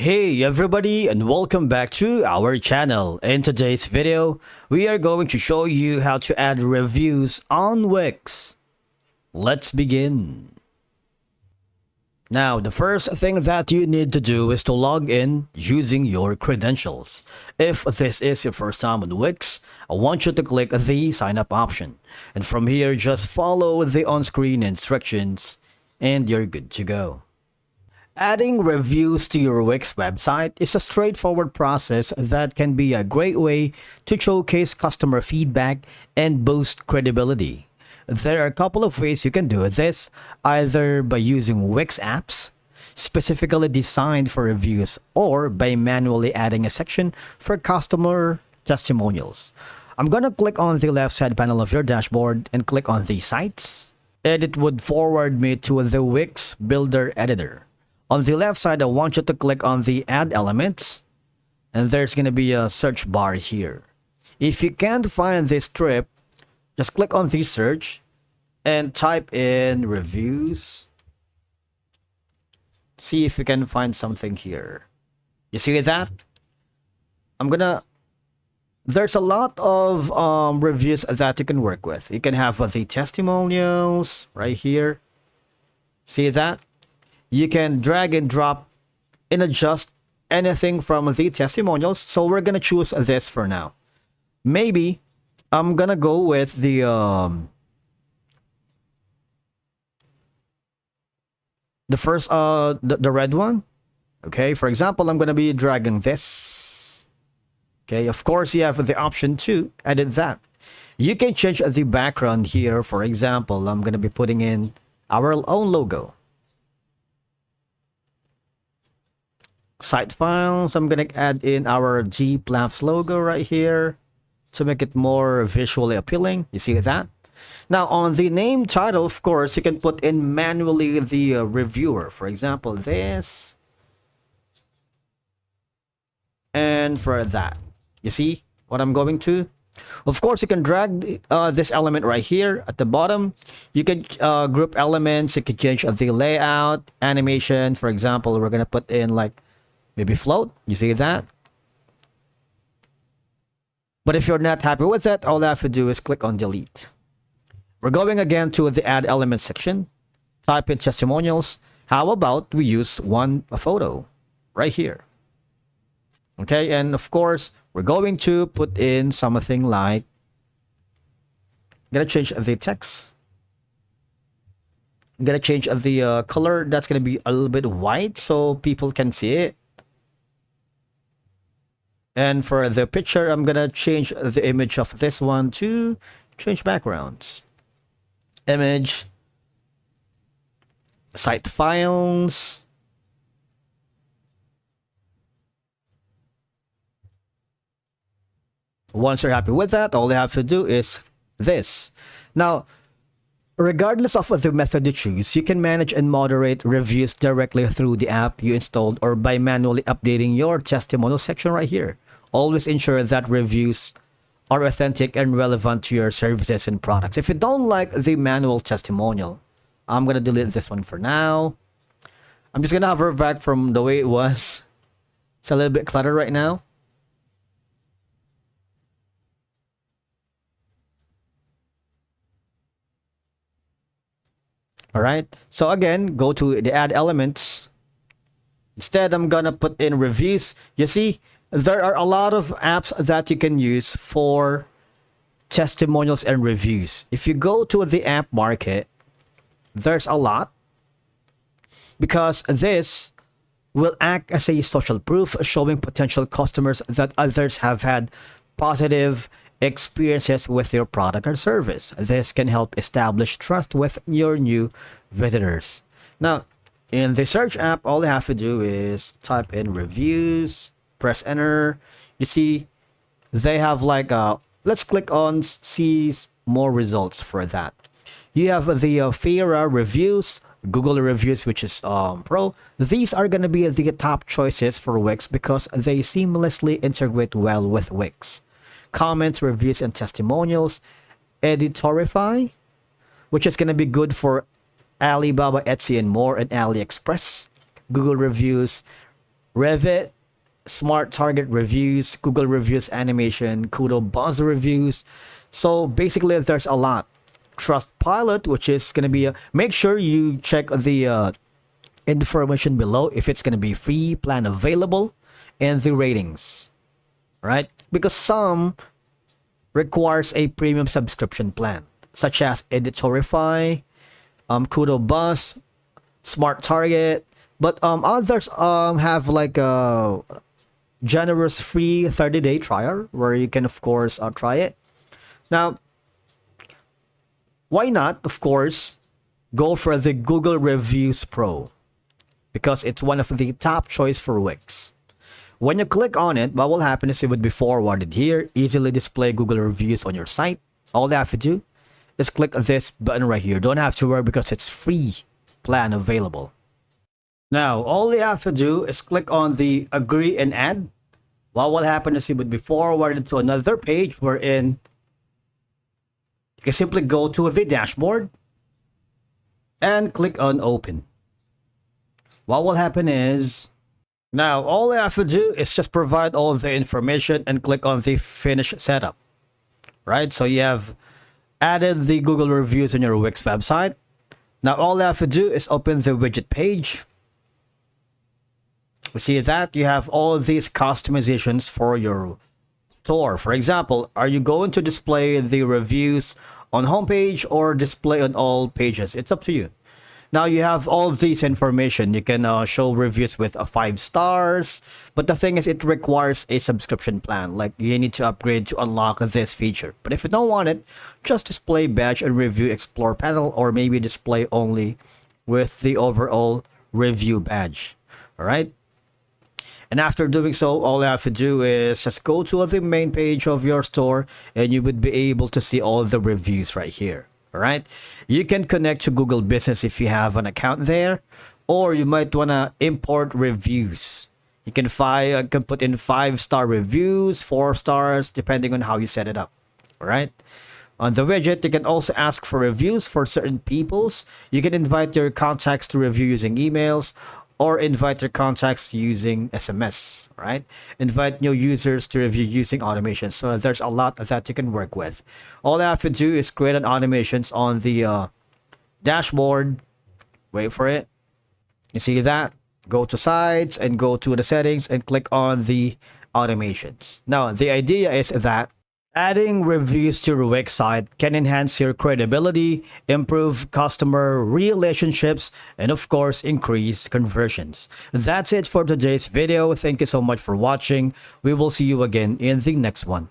Hey everybody, and welcome back to our channel. In today's video, we are going to show you how to add reviews on Wix. Let's begin. Now, the first thing that you need to do is to log in using your credentials. If this is your first time on Wix, I want you to click the sign up option. And from here, just follow the on-screen instructions and you're good to go. Adding reviews to your Wix website is a straightforward process that can be a great way to showcase customer feedback and boost credibility. There are a couple of ways you can do this, either by using Wix apps, specifically designed for reviews, or by manually adding a section for customer testimonials. I'm gonna click on the left side panel of your dashboard and click on the sites, and it would forward me to the Wix Builder Editor. On the left side, I want you to click on the Add Elements, and there's going to be a search bar here. If you can't find this strip, just click on the search and type in reviews. See if you can find something here. You see that? There's a lot of reviews that you can work with. You can have the testimonials right here. See that? You can drag and drop and adjust anything from the testimonials. So we're going to choose this for now. Maybe I'm going to go with the red one. Okay, for example, I'm going to be dragging this. Okay, of course, you have the option to edit that. You can change the background here. For example, I'm going to be putting in our own logo. Site files, I'm gonna add in our Gplafs logo right here to make it more visually appealing. You see that? Now on the name title, of course, you can put in manually the reviewer. For example, this. And for that. You see what I'm going to? Of course, you can drag this element right here at the bottom. You can group elements. You can change the layout, animation. For example, we're gonna put in like maybe float. You see that? But if you're not happy with that, all I have to do is click on delete. We're going again to the add element section. Type in testimonials. How about we use a photo right here? Okay, and of course, we're going to put in something like, I'm gonna change the text. I'm gonna change the color. That's gonna be a little bit white so people can see it. And for the picture, I'm gonna change the image of this one to change backgrounds. Image, site files. Once you're happy with that, all you have to do is this. Now, regardless of the method you choose, you can manage and moderate reviews directly through the app you installed or by manually updating your testimonial section right here. Always ensure that reviews are authentic and relevant to your services and products. If you don't like the manual testimonial, I'm going to delete this one for now. I'm just going to hover back from the way it was. It's a little bit cluttered right now. All right. So again, go to the add elements. Instead, I'm going to put in reviews. You see, there are a lot of apps that you can use for testimonials and reviews. If you go to the app market, there's a lot, because this will act as a social proof showing potential customers that others have had positive experiences with your product or service. This can help establish trust with your new visitors. Now, in the search app, all you have to do is type in reviews. Press enter. You see, they have like let's click on see more results for that. You have the Fira reviews, Google reviews, which is Pro. These are going to be the top choices for Wix because they seamlessly integrate well with Wix. Comments, reviews, and testimonials. Editorify, which is going to be good for Alibaba, Etsy, and more, and AliExpress. Google reviews, Revit, Smart Target reviews, Google reviews animation, Kudo Buzz reviews. So basically, there's a lot. Trustpilot, which is gonna be make sure you check the information below if it's gonna be free, plan available, and the ratings, right? Because some requires a premium subscription plan, such as Editorify, Kudo Buzz, Smart Target, but others have like a generous free 30-day trial where you can of course try it. Now, why not, of course, go for the Google Reviews Pro because it's one of the top choice for Wix. When you click on it, what will happen is it would be forwarded here, easily display Google reviews on your site. All you have to do is click this button right here. Don't have to worry because it's free plan available. Now, all you have to do is click on the agree and add. What will happen is it would be forwarded to another page wherein you can simply go to the dashboard and click on open. What will happen is now all you have to do is just provide all the information and click on the finish setup. Right? So you have added the Google reviews on your Wix website. Now all you have to do is open the widget page. You see that you have all of these customizations for your store. For example, are you going to display the reviews on homepage or display on all pages? It's up to you. Now you have all of these information. You can show reviews with 5 stars, but the thing is it requires a subscription plan. Like you need to upgrade to unlock this feature. But if you don't want it, just display badge and review explore panel, or maybe display only with the overall review badge. All right. And after doing so, all you have to do is just go to the main page of your store and you would be able to see all the reviews right here. All right. You can connect to Google Business if you have an account there, or you might want to import reviews. You can put in 5-star reviews, 4 stars, depending on how you set it up. All right. On the widget, you can also ask for reviews for certain peoples. You can invite your contacts to review using emails, or invite your contacts using SMS, right? Invite new users to review using automation. So there's a lot that you can work with. All I have to do is create an automations on the dashboard. Wait for it. You see that? Go to sites and go to the settings and click on the automations. Now, the idea is that adding reviews to your Wix site can enhance your credibility, improve customer relationships, and of course, increase conversions. That's it for today's video. Thank you so much for watching. We will see you again in the next one.